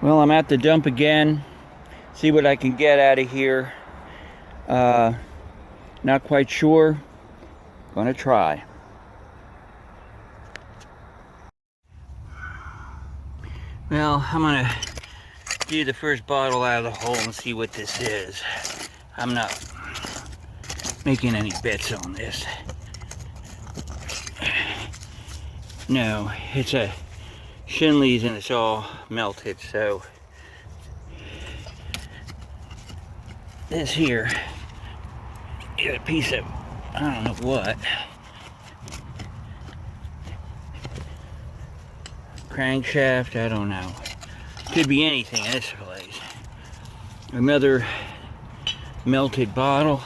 Well, I'm at the dump again. See what I can get out of here. Not quite sure. Gonna try. Well, I'm gonna do the first bottle out of the hole and see what this is. I'm not making any bets on this. No, it's a Shinley's and it's all melted, so this here is a piece of, I don't know what, crankshaft, I don't know. Could be anything in this place. Another melted bottle.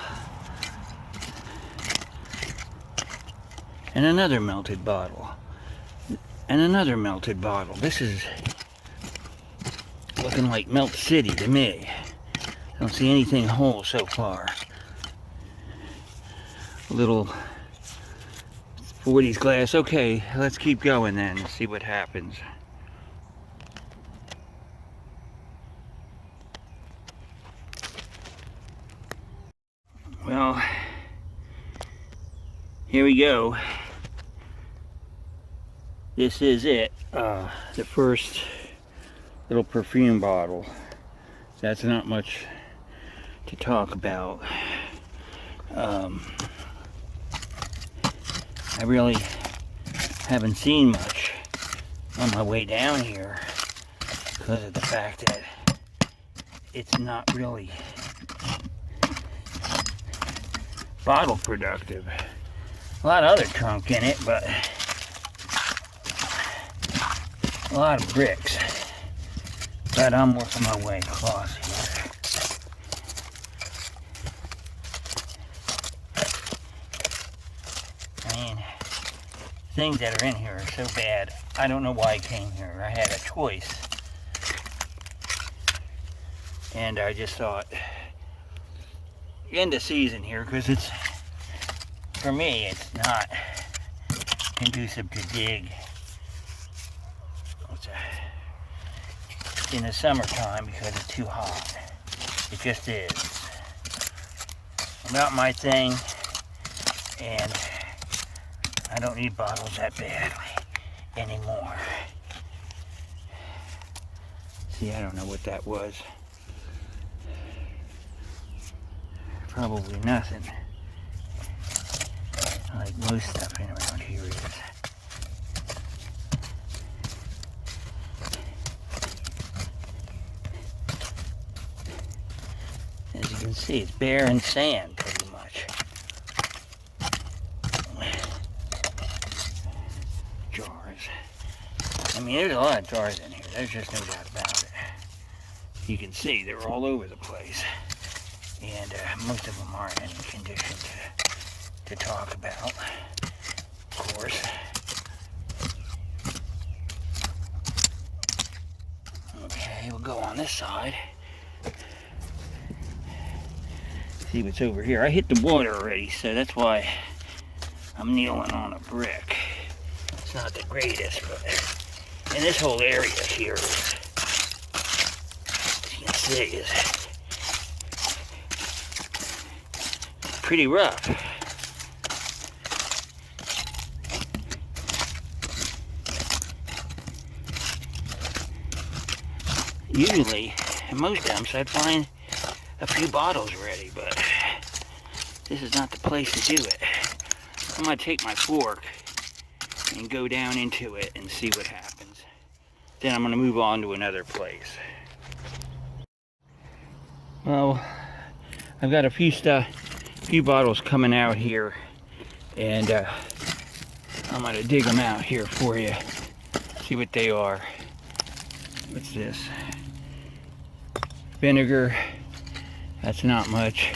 And another melted bottle. And another melted bottle. This is looking like Melt City to me. Don't see anything whole so far. A little 40s glass. Okay, let's keep going then and see what happens. Well, here we go. This is it. The first little perfume bottle. That's not much to talk about. I really haven't seen much on my way down here because of the fact that it's not really bottle productive. A lot of other trunk in it, but a lot of bricks. But I'm working my way across here. I mean, things that are in here are so bad. I don't know why I came here. I had a choice. And I just thought, end of season here, because it's, for me, it's not conducive to dig in the summertime because it's too hot. It just is. Not my thing, and I don't need bottles that badly anymore. See, I don't know what that was. Probably nothing. Like most stuff in around here is. As you can see, it's bare and sand pretty much. Jars. I mean, there's a lot of jars in here. There's just no doubt about it. You can see they're all over the place. And most of them aren't in any condition to talk about, of course. Okay, we'll go on this side. See what's over here. I hit the water already, so that's why I'm kneeling on a brick. It's not the greatest, but and this whole area here is, as you can see, is pretty rough. Usually, in most dumps, I'd find a few bottles ready, but this is not the place to do it. I'm gonna take my fork and go down into it and see what happens. Then I'm gonna move on to another place. Well, I've got a few bottles coming out here, and I'm gonna dig them out here for you. See what they are. What's this? Vinegar. That's not much.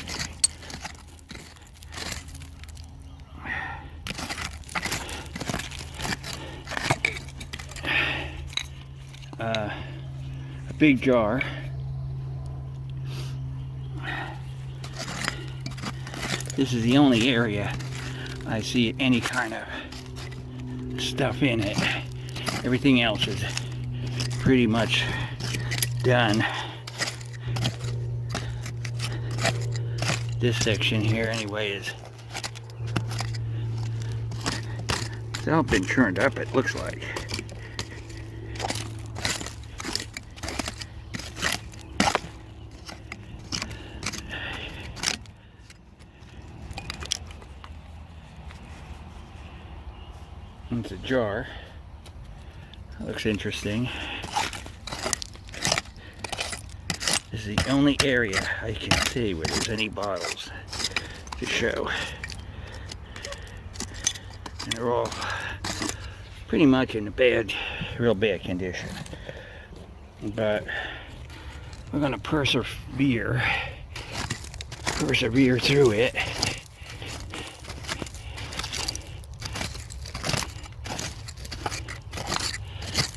A big jar. This is the only area I see any kind of stuff in it. Everything else is pretty much done. This section here anyway is it's all been churned up, it looks like. It's a jar. That looks interesting. This is the only area I can see where there's any bottles to show. And they're all pretty much in a real bad condition. But we're gonna persevere through it.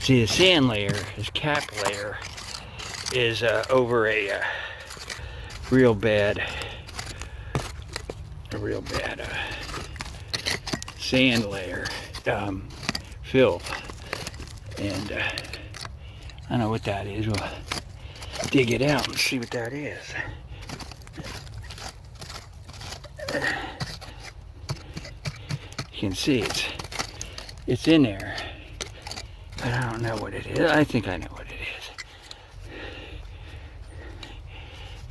See, the sand layer, this cap layer, is over a real bad sand layer, filth, and I don't know what that is. We'll dig it out and see what that is. You can see it's in there. But I don't know what it is. I think I know what it is.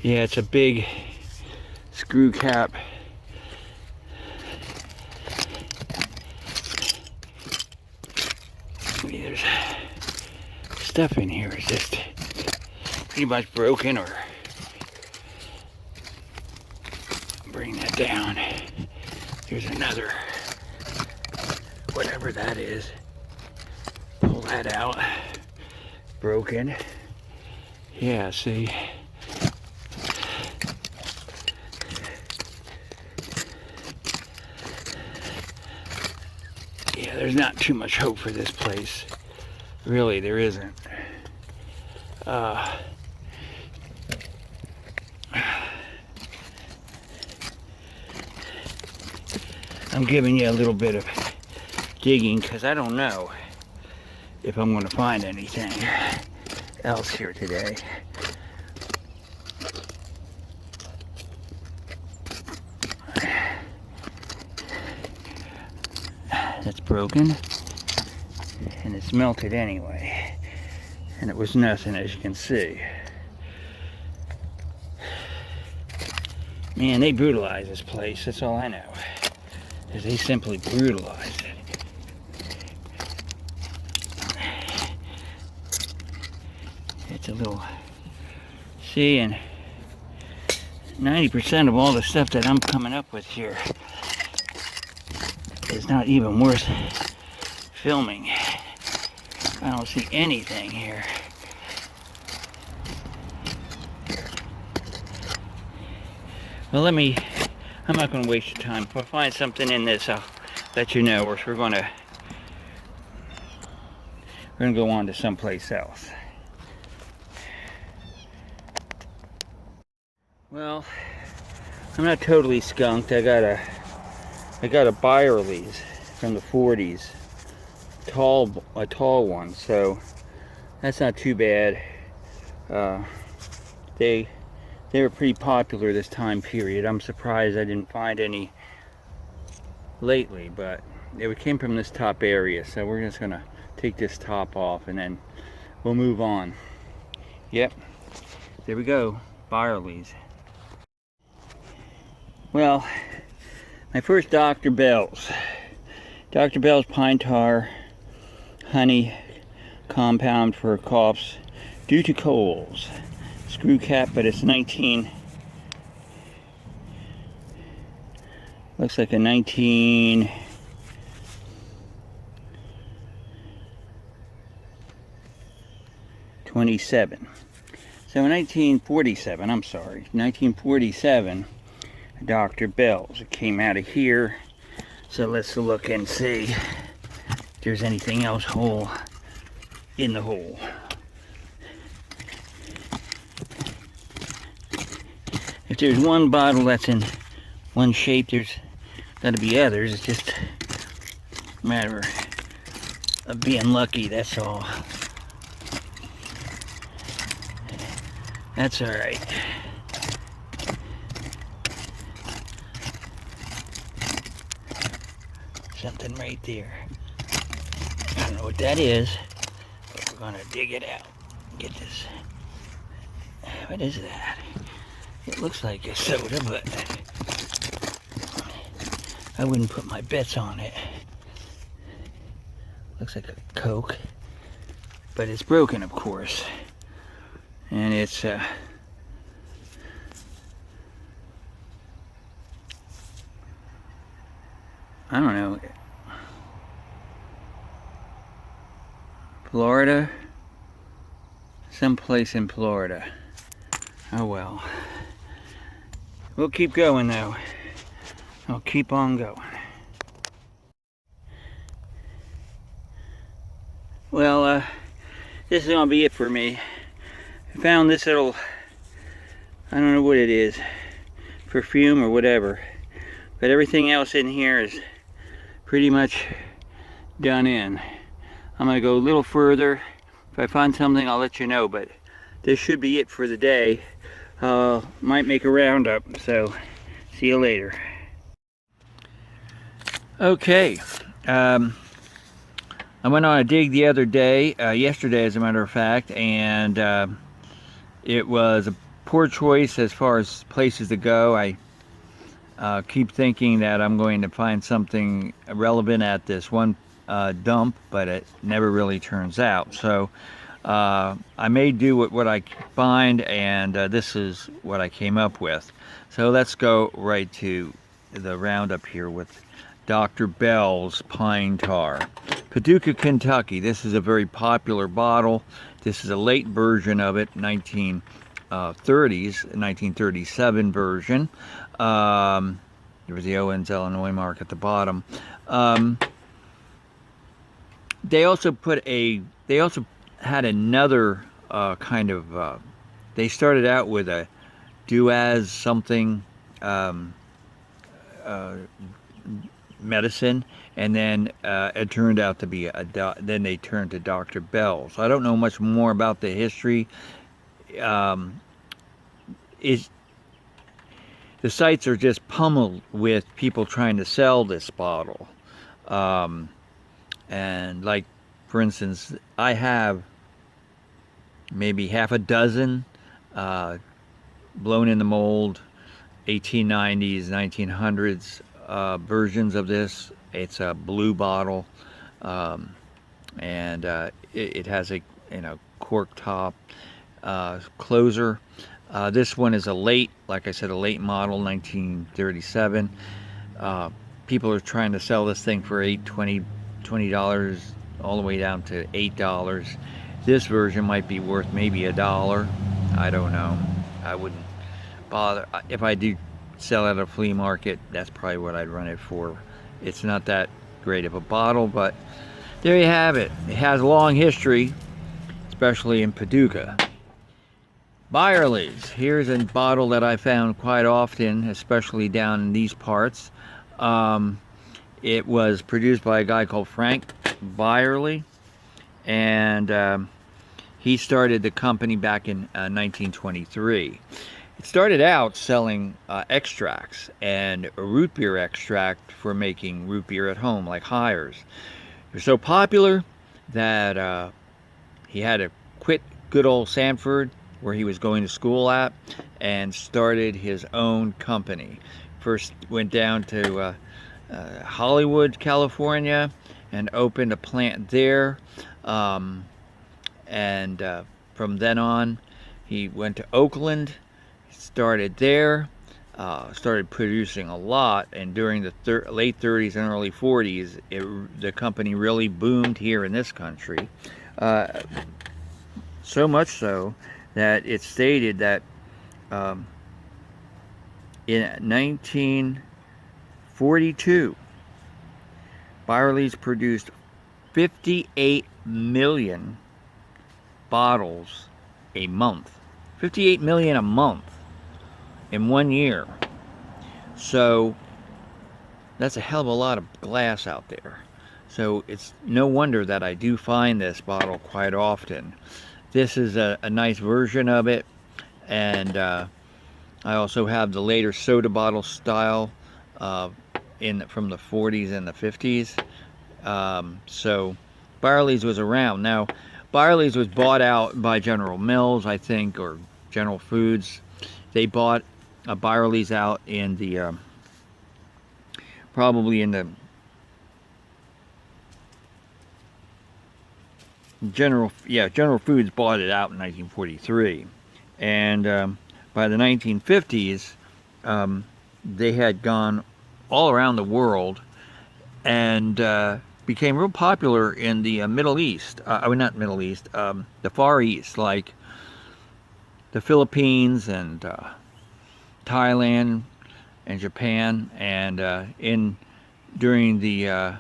Yeah, it's a big screw cap. There's stuff in here. It's just pretty much broken, or bring that down. Here's another, whatever that is. Pull that out. Broken. Yeah, see. Yeah, there's not too much hope for this place. Really, there isn't. I'm giving you a little bit of digging because I don't know if I'm going to find anything else here today. That's broken, and it's melted anyway, and it was nothing, as you can see. Man, they brutalized this place, that's all I know, is they simply brutalized it. It's a little, see, and 90% of all the stuff that I'm coming up with here is not even worth filming. I don't see anything here. Well, I'm not going to waste your time. If I find something in this, I'll let you know, or we're going to go on to someplace else. Well, I'm not totally skunked. I got a Byerly's from the 40s, a tall one, so that's not too bad. They were pretty popular this time period. I'm surprised I didn't find any lately, but they came from this top area, so we're just gonna take this top off and then we'll move on. Yep, there we go, Byerly's. Well, my first Dr. Bell's pine tar honey compound for coughs due to colds. Screw cap, but it's looks like a 1927. So in 1947, I'm sorry, 1947, Dr. Bell's. It came out of here. So let's look and see if there's anything else whole in the hole. If there's one bottle that's in one shape, there's got to be others. It's just a matter of being lucky, that's all. That's all right. Something right there. I don't know what that is, but we're gonna dig it out. Get this. What is that? It looks like a soda, but I wouldn't put my bets on it. Looks like a Coke, but it's broken, of course. And it's I don't know, Florida, someplace in Florida. Oh well. We'll keep going though. I'll keep on going. Well, this is gonna be it for me. I found this little, I don't know what it is, perfume or whatever, but everything else in here is pretty much done in. I'm gonna go a little further. If I find something, I'll let you know, but this should be it for the day. Might make a roundup, so see you later. Okay, I went on a dig the other day, yesterday as a matter of fact, and it was a poor choice as far as places to go. I keep thinking that I'm going to find something relevant at this one dump, but it never really turns out. So I may do what I find, and this is what I came up with. So let's go right to the roundup here with Dr. Bell's Pine Tar. Paducah, Kentucky. This is a very popular bottle. This is a late version of it, 1930s, 1937 version. There was the Owens, Illinois mark at the bottom. They also had another kind of, they started out with a Duaz something medicine, and then it turned out to be then they turned to Dr. Bell. So I don't know much more about the history. The sites are just pummeled with people trying to sell this bottle. And like, for instance, I have maybe half a dozen blown in the mold 1890s, 1900s versions of this. It's a blue bottle, and it has a cork top closer. This one is a late, like I said, a late model, 1937. People are trying to sell this thing for $20 all the way down to $8. This version might be worth maybe $1. I don't know. I wouldn't bother. If I do sell at a flea market, that's probably what I'd run it for. It's not that great of a bottle, but there you have it. It has a long history, especially in Paducah. Byerly's. Here's a bottle that I found quite often, especially down in these parts. It was produced by a guy called Frank Byerly, and he started the company back in 1923. It started out selling extracts and root beer extract for making root beer at home, like Hires. It was so popular that he had to quit good old Sanford, where he was going to school at, and started his own company. First went down to Hollywood, California, and opened a plant there. And from then on, he went to Oakland, started there, started producing a lot, and during the late 30s and early 40s, the company really boomed here in this country. So much so that it's stated that in 1942, Byerly's produced 58 million bottles a month. 58 million a month in 1 year. So that's a hell of a lot of glass out there. So it's no wonder that I do find this bottle quite often. This is a nice version of it. And I also have the later soda bottle style uh, from the 40s and the 50s. So Byerly's was around. Now, Byerly's was bought out by General Mills, I think, or General Foods. They bought Byerly's out in the probably in the General Foods bought it out in 1943, and by the 1950s, they had gone all around the world and became real popular in the Middle East. Not Middle East, the Far East, like the Philippines and Thailand and Japan, and during the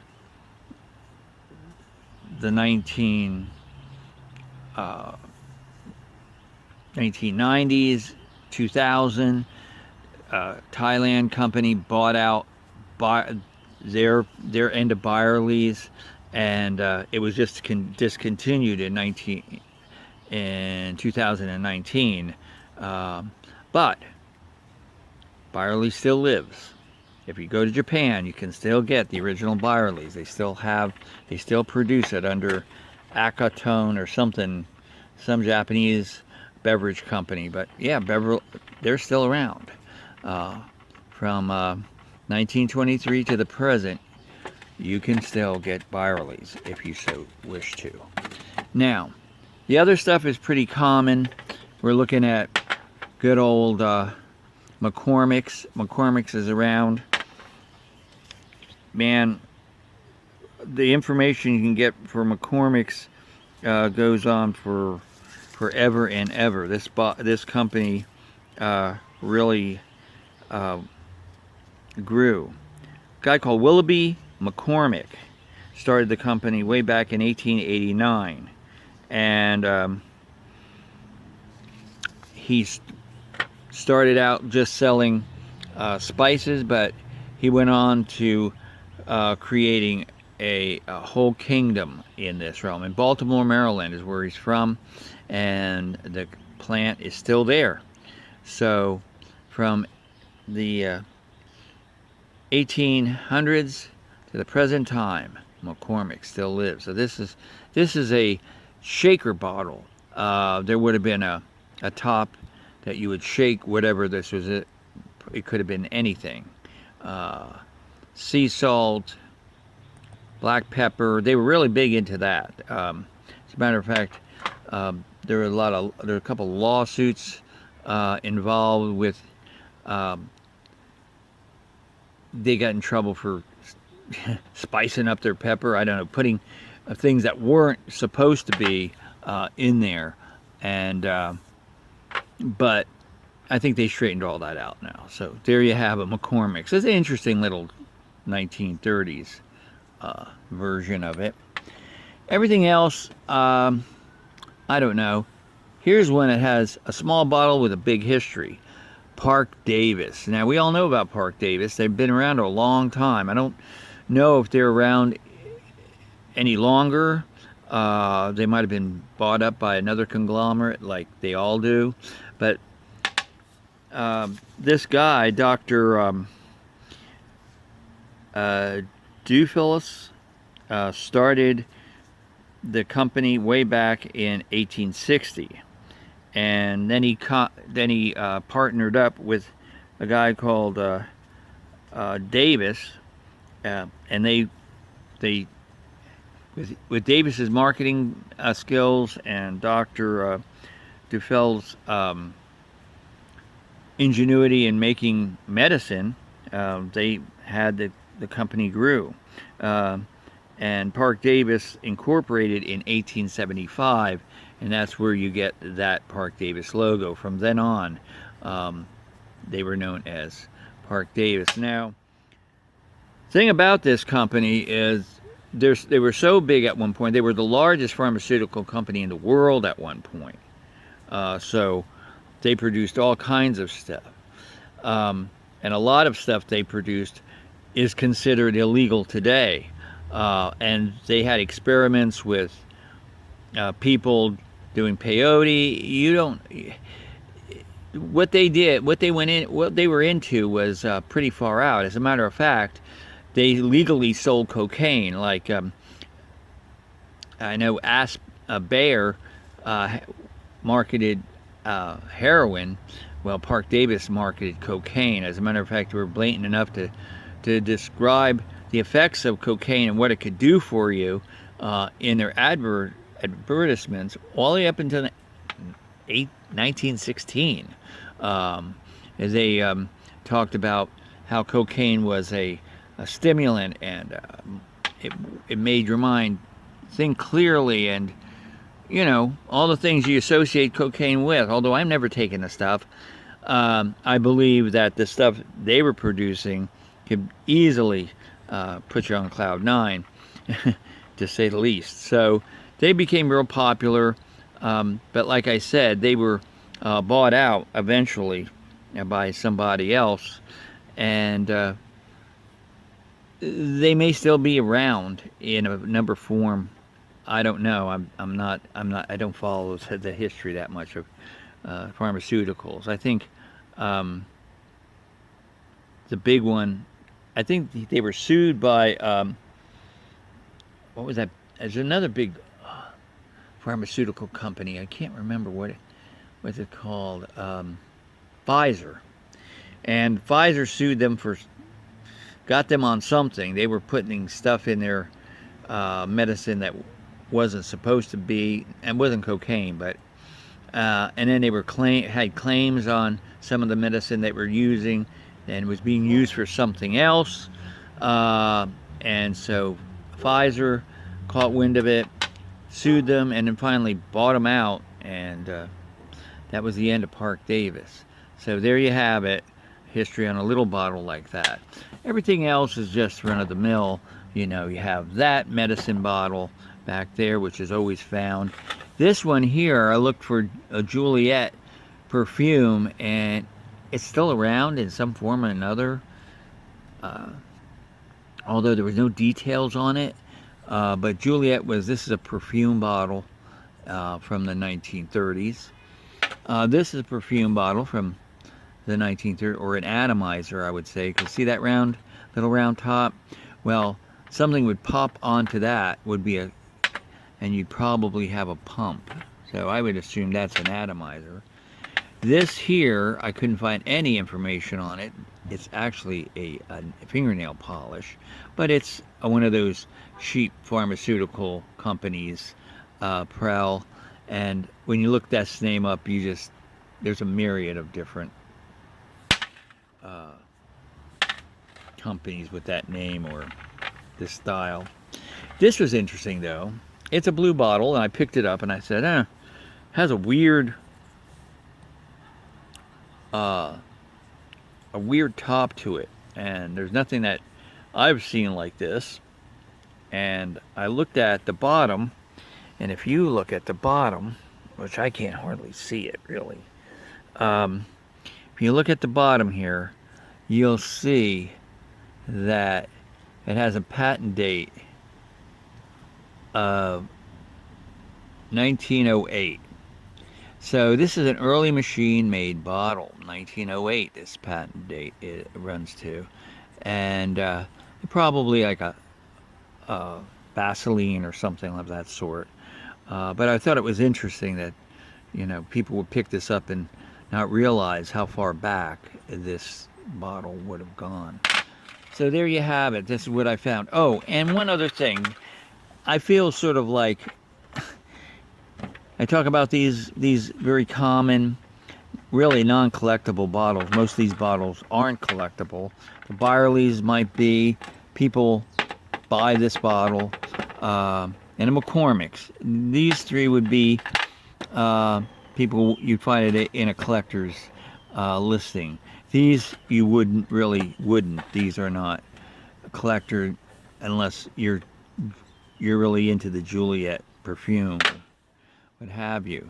1990s, 2000, Thailand company bought out their end of Byerly's, and it was just discontinued in 2019. But Byerly still lives. If you go to Japan, you can still get the original Byerly's. They still produce it under Akatone or something, some Japanese beverage company. But yeah, they're still around. From 1923 to the present, you can still get Byerly's if you so wish to. Now, the other stuff is pretty common. We're looking at good old McCormick's. McCormick's is around. Man, the information you can get for McCormick's goes on for forever and ever. This company really grew. A guy called Willoughby McCormick started the company way back in 1889, and he started out just selling spices, but he went on to creating a whole kingdom in this realm. In Baltimore, Maryland is where he's from, and the plant is still there. So from the 1800s to the present time, McCormick still lives. So this is a shaker bottle. There would have been a top that you would shake whatever this was. It could have been anything. Sea salt, black pepper. They were really big into that. As a matter of fact, there were a couple of lawsuits involved with. They got in trouble for spicing up their pepper. I don't know, putting things that weren't supposed to be in there, and but I think they straightened all that out now. So there you have it, McCormick's. It's an interesting little 1930s version of it. Everything else, I don't know. Here's one that has a small bottle with a big history. Park Davis. Now, we all know about Park Davis. They've been around a long time. I don't know if they're around any longer. They might have been bought up by another conglomerate like they all do. But this guy, Dr. Duphilus, started the company way back in 1860. And then he partnered up with a guy called Davis, and they with Davis's marketing skills and Dr. Dufel's ingenuity in making medicine, they had the company grew. And Park Davis incorporated in 1875, and that's where you get that Park Davis logo. From then on, they were known as Park Davis. Now, the thing about this company is they were so big at one point. They were the largest pharmaceutical company in the world at one point. So they produced all kinds of stuff. And a lot of stuff they produced is considered illegal today. And they had experiments with people doing peyote. what they did, what they went in, what they were into was pretty far out. As a matter of fact, they legally sold cocaine. Like I know Bayer marketed heroin. Well, Park Davis marketed cocaine. As a matter of fact, they were blatant enough to describe the effects of cocaine and what it could do for you in their advertisements all the way up until 1916. As they talked about how cocaine was a stimulant, and it made your mind think clearly, and you know, all the things you associate cocaine with. Although I've never taken the stuff, I believe that the stuff they were producing could easily put you on cloud nine, to say the least. So they became real popular, but like I said, they were bought out eventually by somebody else, and they may still be around in a number form. I don't know. I'm not. I don't follow the history that much of pharmaceuticals. I think the big one. I think they were sued by what was that? There's another big pharmaceutical company. I can't remember what's it called. Pfizer, and Pfizer sued them got them on something. They were putting stuff in their medicine that wasn't supposed to be, and wasn't cocaine, but and then they were had claims on some of the medicine they were using, and was being used for something else, and so Pfizer caught wind of it, sued them, and then finally bought them out, and that was the end of Park Davis. So there you have it, history on a little bottle like that. Everything else is just run-of-the-mill. You know, you have that medicine bottle back there, which is always found. This one here, I looked for a Juliet perfume, and it's still around in some form or another, although there was no details on it. But Juliet this is a perfume bottle from the 1930s. This is a perfume bottle from the 1930s, or an atomizer, I would say, because see that little round top? Well, something would pop onto that, and you'd probably have a pump. So I would assume that's an atomizer. This here, I couldn't find any information on it. It's actually a fingernail polish, but it's one of those cheap pharmaceutical companies, Prel. And when you look that name up, there's a myriad of different companies with that name or this style. This was interesting though. It's a blue bottle, and I picked it up and I said, has a weird top to it, and there's nothing that I've seen like this. And I looked at the bottom, and if you look at the bottom, which I can't hardly see it really, if you look at the bottom here, you'll see that it has a patent date of 1908. So this is an early machine-made bottle, 1908. This patent date it runs to, and probably like a Vaseline or something of that sort. But I thought it was interesting that, you know, people would pick this up and not realize how far back this bottle would have gone. So there you have it. This is what I found. Oh, and one other thing. I feel sort of like I talk about these very common, really non-collectible bottles. Most of these bottles aren't collectible. The Byerly's might be. People buy this bottle. And the McCormick's. These three would be people, you'd find it in a collector's listing. These you wouldn't. These are not a collector unless you're really into the Juliet perfume, what have you.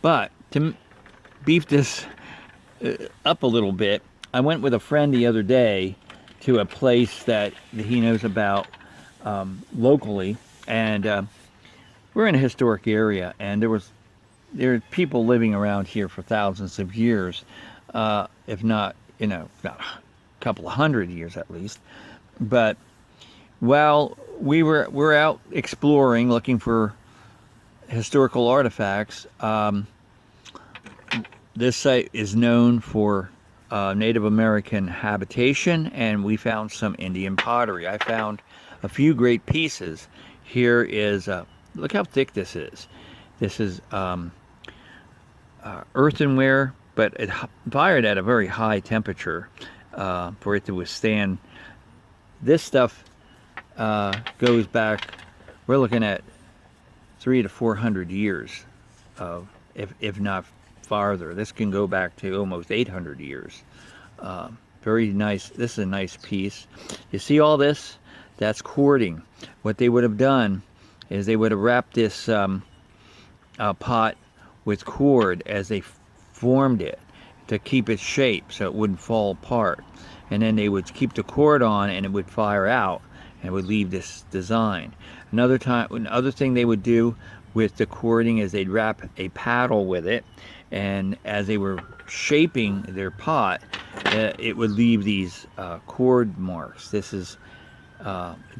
But to beef this up a little bit, I went with a friend the other day to a place that he knows about locally, and we're in a historic area, and there was there are people living around here for thousands of years, if not, not a couple of hundred years at least. But while we're out exploring, looking for historical artifacts, this site is known for Native American habitation, and we found some Indian pottery. I found a few great pieces. Here is, look how thick this is. This is earthenware, but it fired at a very high temperature for it to withstand. This stuff goes back, we're looking at 300 to 400 years, if not farther. This can go back to almost 800 years. Very nice. This is a nice piece. You see all this? That's cording. What they would have done is they would have wrapped this pot with cord as they formed it to keep its shape so it wouldn't fall apart. And then they would keep the cord on and it would fire out and would leave this design. Another thing they would do with the cording is they'd wrap a paddle with it, and as they were shaping their pot, it would leave these cord marks. This is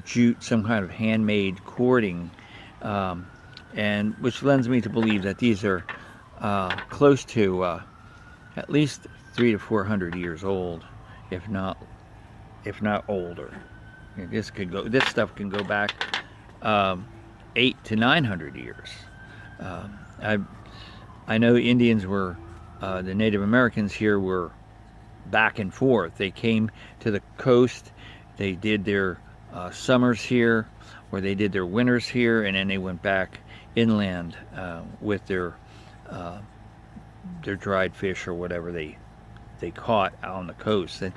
jute, some kind of handmade cording, and which lends me to believe that these are close to at least 300 to 400 years old, if not older. This stuff can go back 800 to 900 years. I know Indians were, the Native Americans here were back and forth. They came to the coast, they did their summers here, or they did their winters here, and then they went back inland with their dried fish or whatever they caught out on the coast. And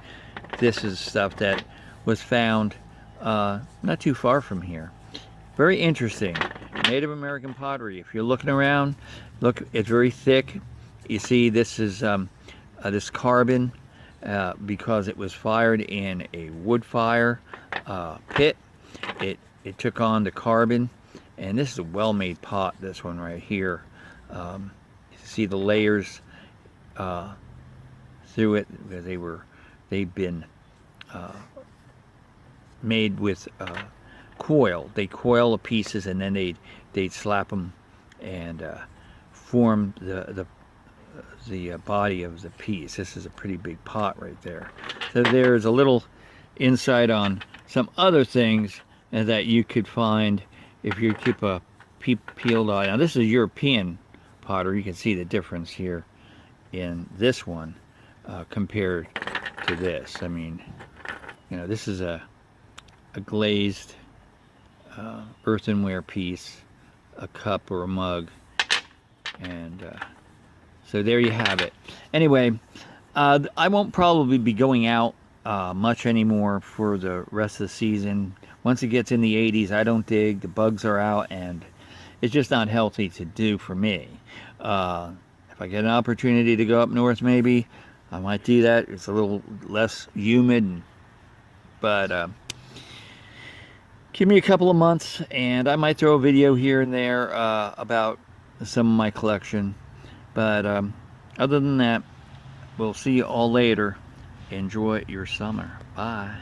this is stuff that was found not too far from here. Very interesting. Native American pottery. If you're looking around, look, it's very thick. You see this is this carbon because it was fired in a wood fire pit. It took on the carbon, and this is a well-made pot, this one right here. You see the layers through it because they've been made with coil. They coil the pieces and then they'd slap them and form the body of the piece. This is a pretty big pot right there. So there's a little insight on some other things that you could find if you keep a peeled eye. Now this is European pottery. You can see the difference here in this one compared to this. I mean, this is a glazed earthenware piece, a cup or a mug, and so there you have it. Anyway, I won't probably be going out much anymore for the rest of the season. Once it gets in the 80s, I don't dig. The bugs are out, and it's just not healthy to do for me. If I get an opportunity to go up north, maybe I might do that. It's a little less humid, but give me a couple of months and I might throw a video here and there about some of my collection. But other than that, we'll see you all later. Enjoy your summer. Bye.